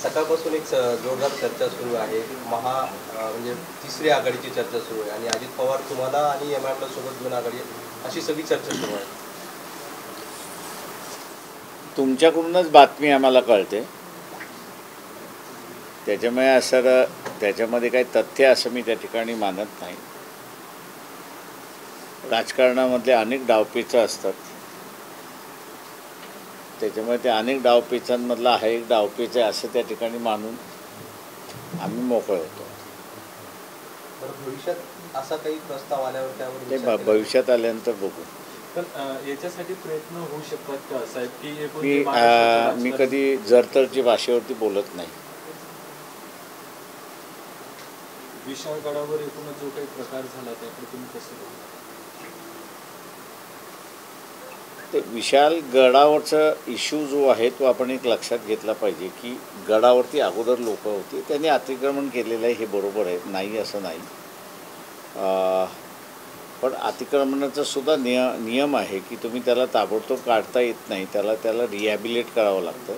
सकाळपासून एक जोरदार चर्चा सुरू आहे. म्हणजे तिसरी आघाडीची चर्चा सुरू आहे आणि अजित पवार तुम्हाला आणि एमआयएमला सोबत घेऊन आघाडी अशी सगळी चर्चा सुरू आहे. तुमच्याकडूनच बातमी आम्हाला कळते, त्याच्यामुळे असं त्याच्यामध्ये काही तथ्य असं मी त्या ठिकाणी मानत नाही. राजकारणामधले अनेक डावपेचं असतात, त्याच्यामुळे ते अनेक डावपेचांमधला हा एक डावपेच आहे असं त्या ठिकाणी मानून आम्ही मोकळे होतो. भविष्यात असा काही प्रस्ताव आल्यावर त्यावर ते भविष्यात आल्यानंतर बघू. पण याच्यासाठी प्रयत्न होऊ शकतात का साहेब की मी कधी जरतरची भाषेवरती बोलत नाही. विशाळ गडावर एकूणच जो काही प्रकार झाला त्याकडे तुम्ही कसं बघता? ते विशाल गडावरचा इश्यू जो आहे तो आपण एक लक्षात घेतला पाहिजे की गडावरती अगोदर लोक होती, त्यांनी अतिक्रमण केलेलं आहे, हे बरोबर आहे, नाही असं नाही. पण अतिक्रमणाचा सुद्धा नियम आहे की तुम्ही त्याला ताबडतोब काढता येत नाही, त्याला रिहॅबिलेट करावं लागतं.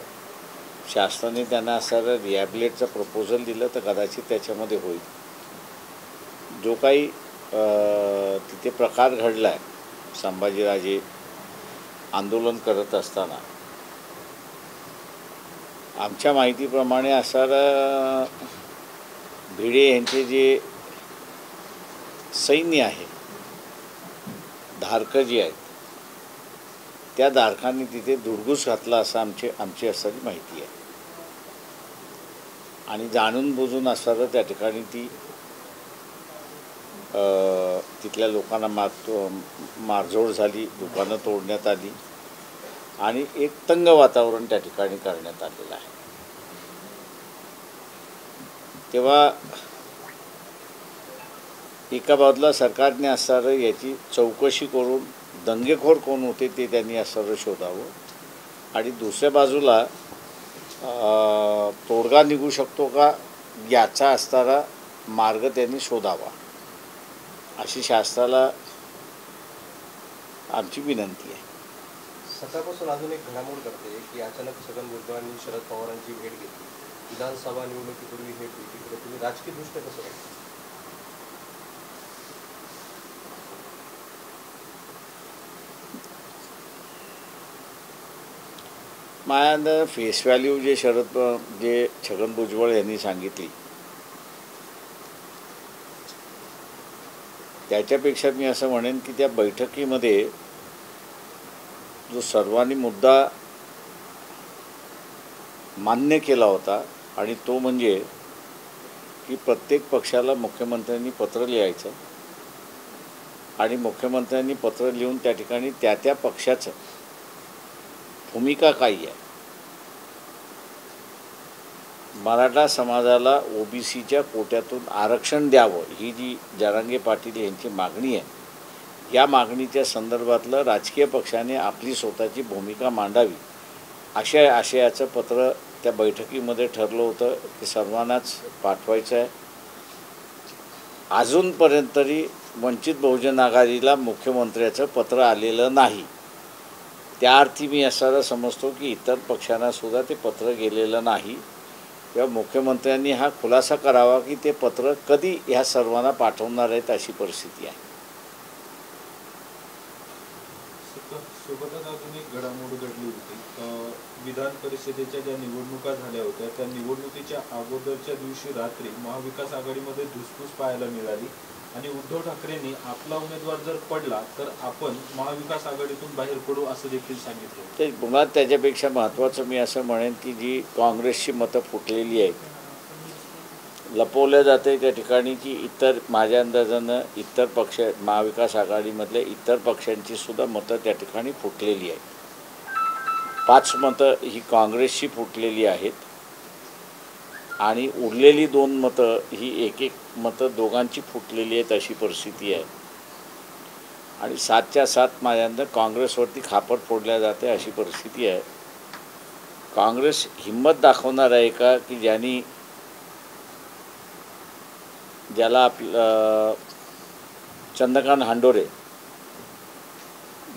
शासनाने त्यांना असं रिहॅबिलेटचं प्रपोजल दिलं तर कदाचित त्याच्यामध्ये होईल. जो काही तिथे प्रकार घडला आहे, संभाजीराजे आंदोलन करत असताना आमच्या माहितीप्रमाणे असं भिडे यांचे जे सैन्य आहे, धारकं जी आहेत, त्या धारकांनी तिथे धुडगूस घातला असं आमची असणारी माहिती आहे. आणि जाणून बुजून असणारं त्या ठिकाणी ती तिथल्या लोकांना मारझोड झाली, दुकानं तोडण्यात आली आणि एक तंग वातावरण त्या ठिकाणी करण्यात आलेलं आहे. तेव्हा एका बाजूला सरकारने असणारं याची चौकशी करून दंगेखोर कोण होते ते त्यांनी असणारं शोधावं आणि दुसऱ्या बाजूला तोडगा निघू शकतो का याचा असणारा मार्ग त्यांनी शोधावा अशी शासनाला आमची विनंती आहे. सकाळपासून अजून एक घडामोड करते की अचानक छगन भुजबळांनी शरद पवारांची भेट घेतली. विधानसभा निवडणुकीपूर्वी भेट घेतली, तिकडे तुम्ही राजकीय दृष्ट्या कसं बघता? माझ्या फेस व्हॅल्यू जे छगन भुजबळ यांनी सांगितली त्याच्यापेक्षा मी असं म्हणेन की त्या बैठकीमध्ये जो सर्वांनी मुद्दा मान्य केला होता आणि तो म्हणजे की प्रत्येक पक्षाला मुख्यमंत्र्यांनी पत्र लिहायचं आणि मुख्यमंत्र्यांनी पत्र लिहून त्या ठिकाणी त्या पक्षाचं भूमिका काय आहे, मराठा समाजाला ओबीसीच्या कोट्यातून आरक्षण द्यावं ही जी जरांगे पाटील यांची मागणी आहे, या मागणीच्या संदर्भातलं राजकीय पक्षाने आपली स्वतःची भूमिका मांडावी अशा आशयाचं पत्र त्या बैठकीमध्ये ठरलं होतं की सर्वांनाच पाठवायचं आहे. अजूनपर्यंत तरी वंचित बहुजन आघाडीला मुख्यमंत्र्याचं पत्र आलेलं नाही. त्या अर्थी मी असं समजतो की इतर पक्षांनासुद्धा ते पत्र गेलेलं नाही किंवा मुख्यमंत्र्यांनी हा खुलासा करावा की ते पत्र कधी ह्या सर्वांना पाठवणार आहेत अशी परिस्थिती आहे. सोबतच अजून एक घडामोड घडली होती. विधान परिषदेच्या ज्या निवडणुका झाल्या होत्या त्या निवडणुकीच्या अगोदरच्या दिवशी रात्री महाविकास आघाडीमध्ये धुसफूस पाहायला मिळाली आणि उद्धव ठाकरेंनी आपला उमेदवार जर पडला तर आपण महाविकास आघाडीतून बाहेर पडू असं देखील सांगितलं. ते पुन्हा त्याच्यापेक्षा महत्त्वाचं मी असं म्हणेन की जी काँग्रेसची मतं फुटलेली आहेत, लपवल्या जाते त्या ठिकाणी की माझ्या अंदाजानं इतर पक्ष महाविकास आघाडीमधल्या इतर पक्षांची सुद्धा मतं त्या ठिकाणी फुटलेली आहेत. 5 मतं ही काँग्रेसची फुटलेली आहेत आणि उरलेली 2 मतं ही एक मतं दोघांची फुटलेली आहेत अशी परिस्थिती आहे. आणि 7च्या 7 माझ्यांदा काँग्रेसवरती खापर फोडल्या जाते अशी परिस्थिती आहे. काँग्रेस हिंमत दाखवणार आहे का की ज्याला आपलं चंद्रकांत हांडोरे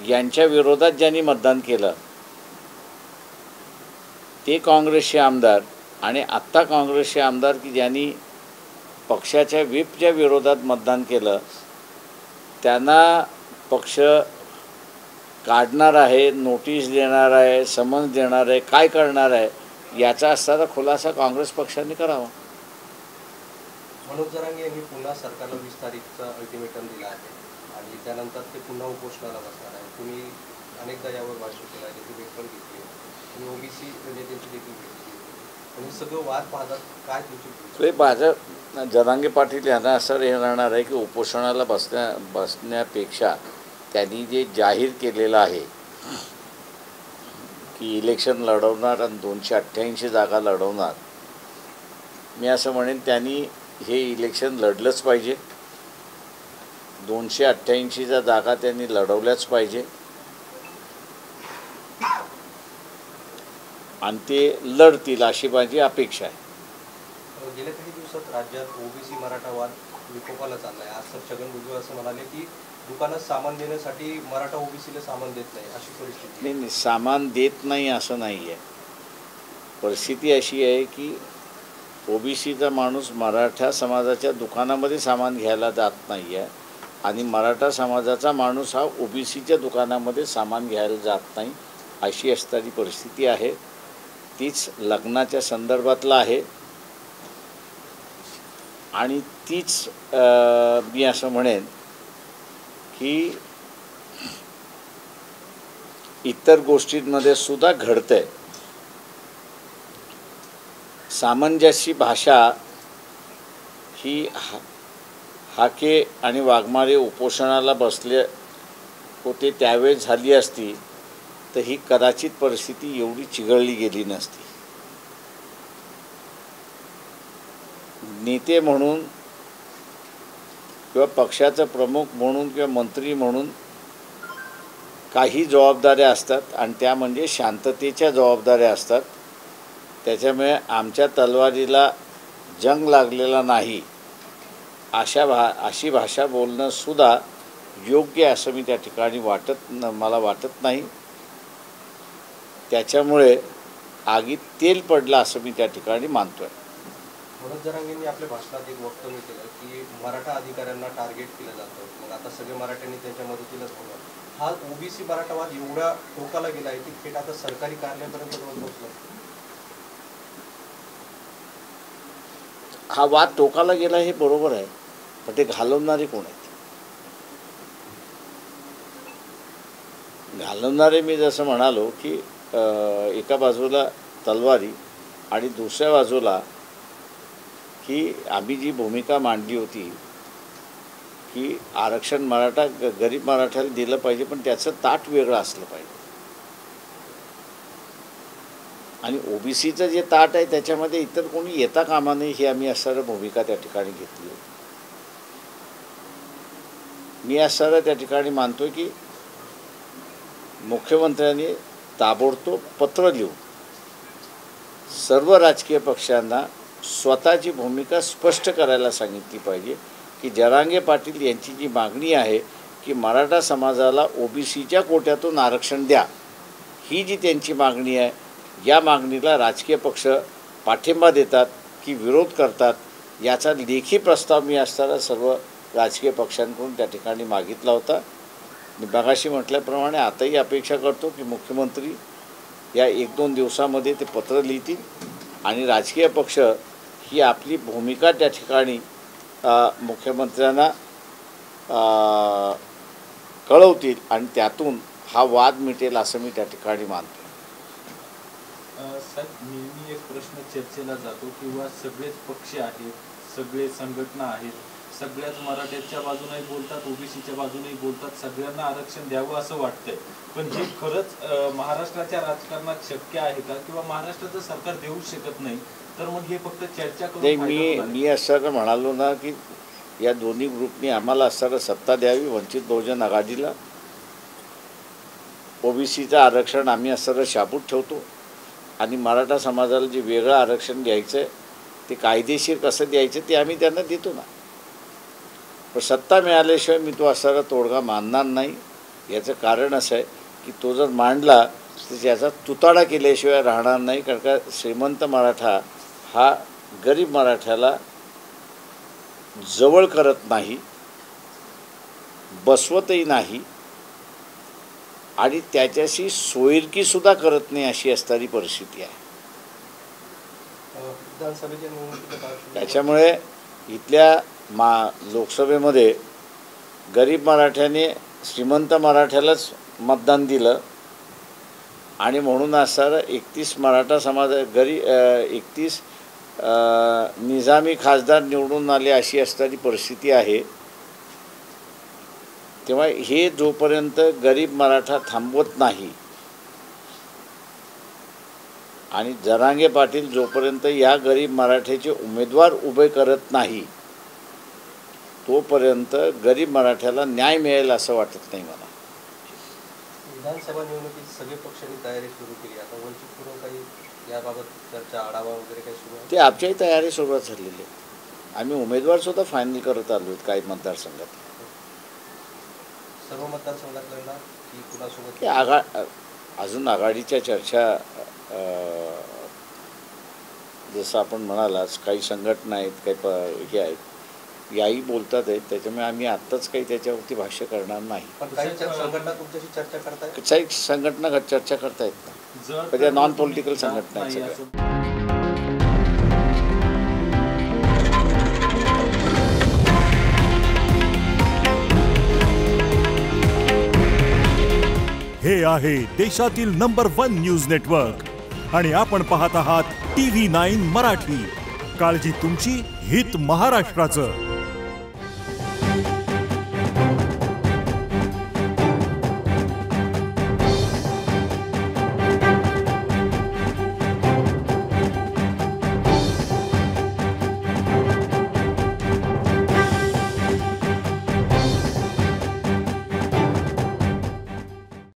यांच्या विरोधात ज्यांनी मतदान केलं ते काँग्रेसचे आमदार आणि आत्ता काँग्रेसचे आमदार की ज्यांनी पक्षाच्या व्हीपच्या विरोधात मतदान केलं त्यांना पक्ष काढणार आहे, नोटीस देणार आहे, समन्स देणार आहे, काय करणार आहे याचा असणारा खुलासा काँग्रेस पक्षाने करावा. मनोज जरांगे यांनी पुन्हा सरकारला 20 तारीखचा अल्टिमेटम दिला आहे आणि त्यानंतर ते पुन्हा उपोषणाला बसणार आहे. तुम्ही अनेकदा यावर भाष्य केलं आहे, त्याची भेट पण घेतली आहे आणि ओबीसी नेत्यांची देखील भेट घेतली आणि सगळं वाद पाहतात. काय तुमची भाजप जरांगे पाटील यांना असं हे राहणार आहे की उपोषणाला बसण्यापेक्षा त्यांनी जे जाहीर केलेलं आहे की इलेक्शन लढवणार आणि 288 जागा लढवणार, मी असं म्हणेन त्यांनी हे इलेक्शन लढलंच पाहिजे. 288च्या जागा त्यांनी लढवल्याच पाहिजे आणि ते लढतील अशी माझी अपेक्षा आहे. गेल्या काही दिवसात राज्यात ओबीसी मराठा वाद विकोपाला चालला आहे. आज तर छगन भुजबळ असं म्हणाले की दुकानात सामान देण्यासाठी मराठा ओबीसीला सामान देत नाही, अशी परिस्थिती. नाही, सामान देत नाही असं नाही आहे. परिस्थिती अशी आहे की ओबीसीचा माणूस मराठा समाजाच्या दुकानामध्ये सामान घ्यायला जात नाही आहे आणि मराठा समाजाचा माणूस हा ओबीसीच्या दुकानामध्ये सामान घ्यायला जात नाही, अशी असणारी परिस्थिती आहे. तीच लग्नाच्या संदर्भातलं आहे आणि तीच मी असं म्हणेन की इतर गोष्टींमध्ये सुद्धा घडतंय. सामंजस्य भाषा ही हाके आणि वाघमारे उपोषणाला बसले होते त्यावेळेस झाली असती तर ही कदाचित परिस्थिती एवढी चिघळली गेली नसती. नेते म्हणून किंवा पक्षाचा प्रमुख म्हणून किंवा मंत्री म्हणून काही जबाबदाऱ्या असतात आणि त्या म्हणजे शांततेच्या जबाबदाऱ्या असतात. त्याच्यामुळे आमच्या तलवारीला जंग लागलेला नाही अशी भाषा बोलणंसुद्धा योग्य असं मी त्या ठिकाणी मला वाटत नाही. त्याच्यामुळे आगीत तेल पडलं असं मी त्या ठिकाणी मानतो आहे. मनोज जरांगेंनी आपल्या भाषणात एक वक्तव्य केलं की मराठा अधिकाऱ्यांना टार्गेट केलं जातं, मग आता सगळे मराठ्यांनी त्यांच्या मदतीला धावलं. हा ओबीसी मराठा वाद एवढ्या टोकाला गेला आहे की थेट आता सरकारी कार्यालयापर्यंत पोहोचला. हा वाद टोकाला गेला हे बरोबर आहे, पण ते घालवणारे कोण आहेत? घालवणारे मी जसं म्हणालो की एका बाजूला तलवारी आणि दुसऱ्या बाजूला की आम्ही जी भूमिका मांडली होती की आरक्षण गरीब मराठ्याला दिलं पाहिजे, पण त्याचं ताट वेगळं असलं पाहिजे. आणि ओबीसीचं जे ताट आहे त्याच्यामध्ये इतर कोणी येता कामा नये ही आम्ही असणारं भूमिका त्या ठिकाणी घेतली. मी असणारं त्या ठिकाणी मानतो की मुख्यमंत्र्यांनी ताबडतोब पत्र लिहून सर्व राजकीय पक्षांना स्वतःची भूमिका स्पष्ट करायला सांगितली पाहिजे की जरांगे पाटील यांची जी मागणी आहे की मराठा समाजाला ओबीसीच्या कोट्यातून आरक्षण द्या, ही जी त्यांची मागणी आहे, या मागणीला राजकीय पक्ष पाठिंबा देतात की विरोध करतात याचा लेखी प्रस्ताव मी असताना सर्व राजकीय पक्षांकडून त्या ठिकाणी मागितला होता. मी मगाशी म्हटल्याप्रमाणे आताही अपेक्षा करतो की मुख्यमंत्री या 1-2 दिवसामध्ये ते पत्र लिहितील आणि राजकीय पक्ष ही आपली भूमिका त्या ठिकाणी मुख्यमंत्र्यांना कळवतील आणि त्यातून हा वाद मिटेल असं मी त्या ठिकाणी मानतो. साहेब, नेहमी एक प्रश्न चर्चेला जातो किंवा सगळेच पक्ष आहेत, सगळे संघटना आहेत, सगळ्याच मराठ्याच्या बाजूनही बोलतात, ओबीसीच्या बाजूनही बोलतात, सगळ्यांना आरक्षण द्यावं असं वाटतंय. पण हे खरंच महाराष्ट्राच्या राजकारणात शक्य आहे का? किंवा महाराष्ट्राचं सरकार देऊ शकत नाही तर मग हे फक्त चर्चा करून? मी असं म्हणालो ना की या दोन्ही ग्रुपनी आम्हाला असणारं सत्ता द्यावी, वंचित बहुजन आघाडीला. ओबीसीचं आरक्षण आम्ही असणारं शाबूत ठेवतो आणि मराठा समाजाला जे वेगळं आरक्षण द्यायचं आहे ते कायदेशीर कसं द्यायचं ते आम्ही त्यांना देतो ना. पण सत्ता मिळाल्याशिवाय मी तो असणारा तोडगा मानणार नाही. याचं कारण असं आहे की तो जर मांडला तर त्याचा तुताडा केल्याशिवाय राहणार नाही. कारण का श्रीमंत मराठा हा गरीब मराठ्याला जवळ करत नाही, बसवतही नाही आणि त्याच्याशी सोयीरकीसुद्धा करत नाही, अशी असणारी परिस्थिती आहे. विधानसभेच्या निवडणुकीच्या पार्श्वभूमीवर त्याच्यामुळे इथल्या लोकसभेमध्ये गरीब मराठ्याने श्रीमंत मराठ्यालाच मतदान दिलं आणि म्हणून असणारा 31 मराठा समाज 31 निजामी खासदार निवडून आले, अशी असणारी परिस्थिती आहे. तेव्हा हे जोपर्यंत गरीब मराठा थांबवत नाही आणि जरांगे पाटील जोपर्यंत या गरीब मराठ्याचे उमेदवार उभे करत नाही, तोपर्यंत गरीब मराठ्याला न्याय मिळेल असं वाटत नाही मला. विधानसभा निवडणुकीत सगळे पक्षांनी तयारी सुरू केली. आता वंचित पूर्व काही याबाबत चर्चा, आढावा वगैरे काही सुरू आहे? ते आमच्याही तयारी सुरुवात झालेली आहे. आम्ही उमेदवारसुद्धा फायनल करत आलो आहेत काही मतदारसंघात. सर्व मतदारसंघातल्या की कुणासोबत? ते अजून आघाडीच्या चर्चा, जसं आपण म्हणालाच काही संघटना आहेत, काही हे आहेत, याही बोलतात आहेत. त्याच्यामुळे आम्ही आत्ताच काही त्याच्यावरती भाष्य करणार नाही. पण काही संघटना तुमच्याशी चर्चा करताय? काही संघटना चर्चा करतायत ना, पण त्या नॉन पॉलिटिकल संघटना आहेत सगळ्या. हे आहे देशातील नंबर 1 न्यूज नेटवर्क आणि आपण पाहत आहात TV9 मराठी. काळजी तुमची, हित महाराष्ट्राचं.